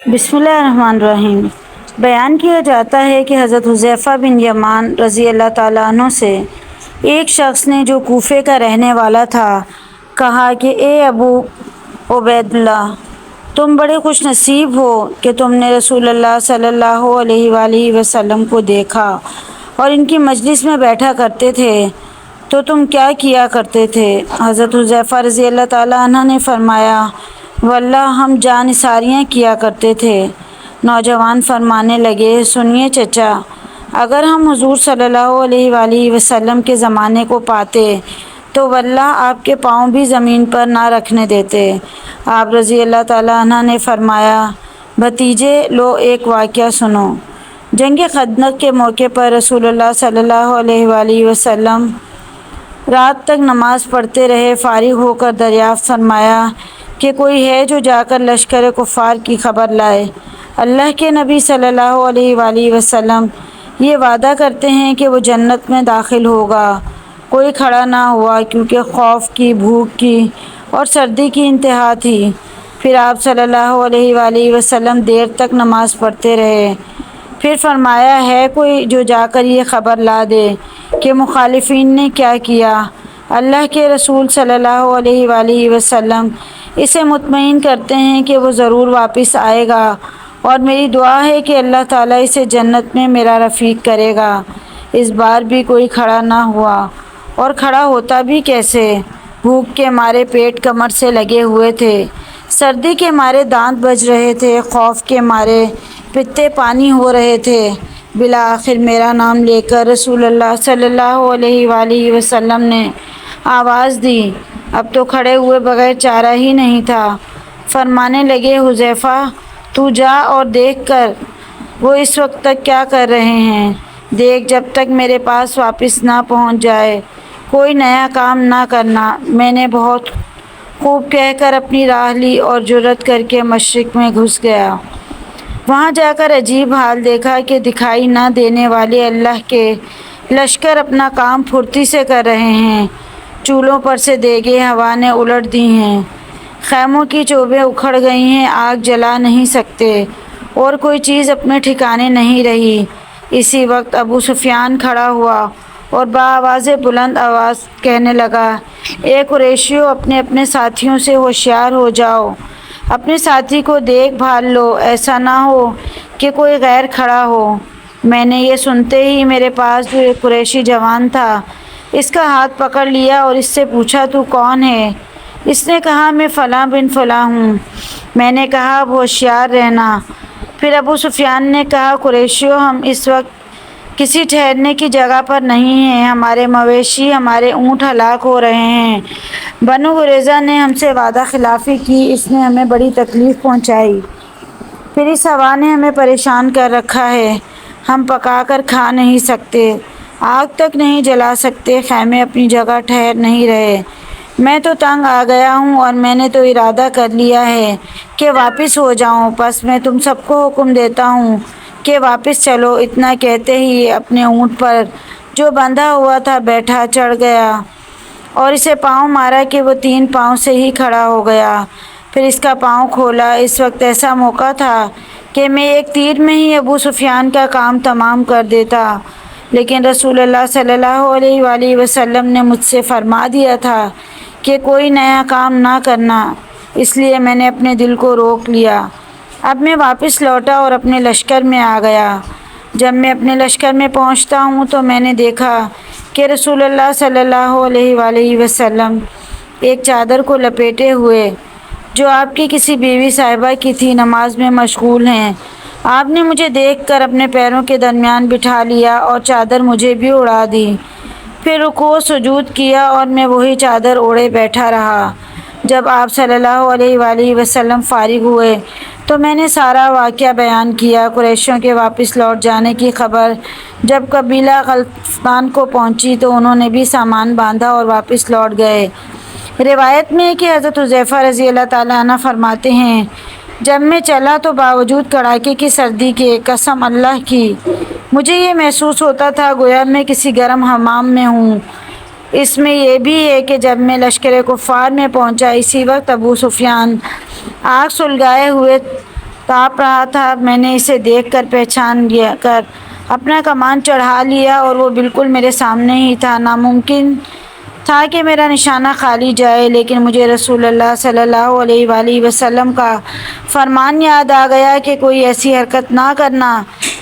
بسم اللہ الرحمن الرحیم۔ بیان کیا جاتا ہے کہ حضرت حذیفہ بن یمان رضی اللہ تعالیٰ عنہ سے ایک شخص نے جو کوفے کا رہنے والا تھا کہا کہ اے ابو عبید اللہ، تم بڑے خوش نصیب ہو کہ تم نے رسول اللہ صلی اللہ علیہ وآلہ وسلم کو دیکھا اور ان کی مجلس میں بیٹھا کرتے تھے تو تم کیا کیا کرتے تھے؟ حضرت حذیفہ رضی اللہ تعالیٰ عنہ نے فرمایا، واللہ ہم جانثاریاں کیا کرتے تھے۔ نوجوان فرمانے لگے، سنیے چچا، اگر ہم حضور صلی اللہ علیہ وآلہ وسلم کے زمانے کو پاتے تو واللہ آپ کے پاؤں بھی زمین پر نہ رکھنے دیتے۔ آپ رضی اللہ تعالیٰ عنہ نے فرمایا، بھتیجے لو ایک واقعہ سنو۔ جنگ خندق کے موقع پر رسول اللہ صلی اللہ علیہ وآلہ وسلم رات تک نماز پڑھتے رہے۔ فارغ ہو کر دریافت فرمایا کہ کوئی ہے جو جا کر لشکر کفار کی خبر لائے؟ اللہ کے نبی صلی اللہ علیہ وآلہ وسلم یہ وعدہ کرتے ہیں کہ وہ جنت میں داخل ہوگا۔ کوئی کھڑا نہ ہوا کیونکہ خوف کی، بھوک کی اور سردی کی انتہا تھی۔ پھر آپ صلی اللہ علیہ وآلہ وسلم دیر تک نماز پڑھتے رہے۔ پھر فرمایا، ہے کوئی جو جا کر یہ خبر لا دے کہ مخالفین نے کیا کیا؟ اللہ کے رسول صلی اللہ علیہ وآلہ وسلم اسے مطمئن کرتے ہیں کہ وہ ضرور واپس آئے گا اور میری دعا ہے کہ اللہ تعالیٰ اسے جنت میں میرا رفیق کرے گا۔ اس بار بھی کوئی کھڑا نہ ہوا، اور کھڑا ہوتا بھی کیسے؟ بھوک کے مارے پیٹ کمر سے لگے ہوئے تھے، سردی کے مارے دانت بج رہے تھے، خوف کے مارے پتے پانی ہو رہے تھے۔ بالآخر میرا نام لے کر رسول اللہ صلی اللہ علیہ وآلہ وسلم نے آواز دی، اب تو کھڑے ہوئے بغیر چارہ ہی نہیں تھا۔ فرمانے لگے، حذیفہ تو جا اور دیکھ کر وہ اس وقت تک کیا کر رہے ہیں، دیکھ جب تک میرے پاس واپس نہ پہنچ جائے کوئی نیا کام نہ کرنا۔ میں نے بہت خوب کہہ کر اپنی راہ لی اور جرأت کر کے مشرق میں گھس گیا۔ وہاں جا کر عجیب حال دیکھا کہ دکھائی نہ دینے والے اللہ کے لشکر اپنا کام پھرتی سے کر رہے ہیں۔ چولہوں پر سے دیگیں ہوا نے الٹ دی ہیں، خیموں کی چوبیں اکھڑ گئی ہیں، آگ جلا نہیں سکتے اور کوئی چیز اپنے ٹھکانے نہیں رہی۔ اسی وقت ابو سفیان کھڑا ہوا اور بآواز بلند آواز کہنے لگا، اے قریشیو، اپنے اپنے ساتھیوں سے ہوشیار ہو جاؤ، اپنے ساتھی کو دیکھ بھال لو، ایسا نہ ہو کہ کوئی غیر کھڑا ہو۔ میں نے یہ سنتے ہی میرے پاس جو ایک قریشی جوان تھا اس کا ہاتھ پکڑ لیا اور اس سے پوچھا، تو کون ہے؟ اس نے کہا، میں فلاں بن فلاں ہوں۔ میں نے کہا، اب ہوشیار رہنا۔ پھر ابو سفیان نے کہا، قریشیو، ہم اس وقت کسی ٹھہرنے کی جگہ پر نہیں ہیں، ہمارے مویشی، ہمارے اونٹ ہلاک ہو رہے ہیں۔ بنو قریظہ نے ہم سے وعدہ خلافی کی، اس نے ہمیں بڑی تکلیف پہنچائی، پھر اس ہوا نے ہمیں پریشان کر رکھا ہے، ہم پکا کر کھا نہیں سکتے، آگ تک نہیں جلا سکتے، خیمے اپنی جگہ ٹھہر نہیں رہے۔ میں تو تنگ آ گیا ہوں اور میں نے تو ارادہ کر لیا ہے کہ واپس ہو جاؤں، پس میں تم سب کو حکم دیتا ہوں کہ واپس چلو۔ اتنا کہتے ہی اپنے اونٹ پر جو بندھا ہوا تھا بیٹھا، چڑھ گیا اور اسے پاؤں مارا کہ وہ 3 پاؤں سے ہی کھڑا ہو گیا۔ پھر اس کا پاؤں کھولا۔ اس وقت ایسا موقع تھا کہ میں ایک تیر میں ہی ابو سفیان کا کام تمام کر دیتا، لیکن رسول اللہ صلی اللہ علیہ وآلہ وسلم نے مجھ سے فرما دیا تھا کہ کوئی نیا کام نہ کرنا، اس لیے میں نے اپنے دل کو روک لیا۔ اب میں واپس لوٹا اور اپنے لشکر میں آ گیا۔ جب میں اپنے لشکر میں پہنچتا ہوں تو میں نے دیکھا کہ رسول اللہ صلی اللہ علیہ وآلہ وسلم ایک چادر کو لپیٹے ہوئے جو آپ کی کسی بیوی صاحبہ کی تھی نماز میں مشغول ہیں۔ آپ نے مجھے دیکھ کر اپنے پیروں کے درمیان بٹھا لیا اور چادر مجھے بھی اڑا دی، پھر رکوع سجود کیا اور میں وہی چادر اوڑھے بیٹھا رہا۔ جب آپ صلی اللہ علیہ وآلہ وسلم فارغ ہوئے تو میں نے سارا واقعہ بیان کیا۔ قریشیوں کے واپس لوٹ جانے کی خبر جب قبیلہ غطفان کو پہنچی تو انہوں نے بھی سامان باندھا اور واپس لوٹ گئے۔ روایت میں ہے کہ حضرت حذیفہ رضی اللہ تعالیٰ عنہ فرماتے ہیں، جب میں چلا تو باوجود کڑاکے کی سردی کے، قسم اللہ کی، مجھے یہ محسوس ہوتا تھا گویا میں کسی گرم حمام میں ہوں۔ اس میں یہ بھی ہے کہ جب میں لشکر کفار میں پہنچا اسی وقت ابو سفیان آگ سلگائے ہوئے کانپ رہا تھا۔ میں نے اسے دیکھ کر پہچان کر اپنا کمان چڑھا لیا اور وہ بالکل میرے سامنے ہی تھا۔ ناممکن تھا کہ میرا نشانہ خالی جائے، لیکن مجھے رسول اللہ صلی اللہ علیہ وآلہ وسلم کا فرمان یاد آ گیا کہ کوئی ایسی حرکت نہ کرنا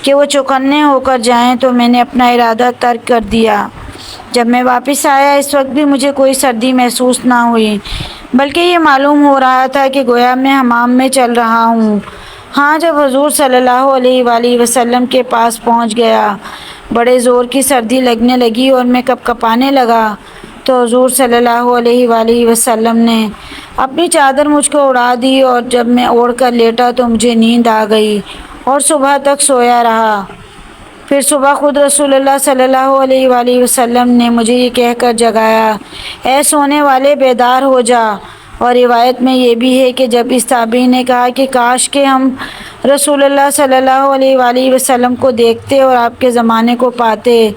کہ وہ چوکنے ہو کر جائیں، تو میں نے اپنا ارادہ ترک کر دیا۔ جب میں واپس آیا اس وقت بھی مجھے کوئی سردی محسوس نہ ہوئی، بلکہ یہ معلوم ہو رہا تھا کہ گویا میں حمام میں چل رہا ہوں۔ ہاں، جب حضور صلی اللہ علیہ وآلہ وسلم کے پاس پہنچ گیا، بڑے زور کی سردی لگنے لگی اور میں کپکپانے لگا، تو حضور صلی اللہ علیہ وآلہ وسلم نے اپنی چادر مجھ کو اڑا دی، اور جب میں اوڑھ کر لیٹا تو مجھے نیند آ گئی اور صبح تک سویا رہا۔ پھر صبح خود رسول اللہ صلی اللہ علیہ وآلہ وسلم نے مجھے یہ کہہ کر جگایا، اے سونے والے، بیدار ہو جا۔ اور روایت میں یہ بھی ہے کہ جب اس تابعی نے کہا کہ کاش کہ ہم رسول اللہ صلی اللہ علیہ وآلہ وسلم کو دیکھتے اور آپ کے زمانے کو پاتے،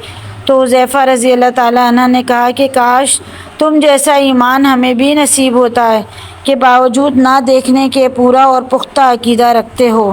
تو حذیفہ رضی اللہ تعالیٰ عنہ نے کہا کہ کاش تم جیسا ایمان ہمیں بھی نصیب ہوتا ہے کہ باوجود نہ دیکھنے کے پورا اور پختہ عقیدہ رکھتے ہو۔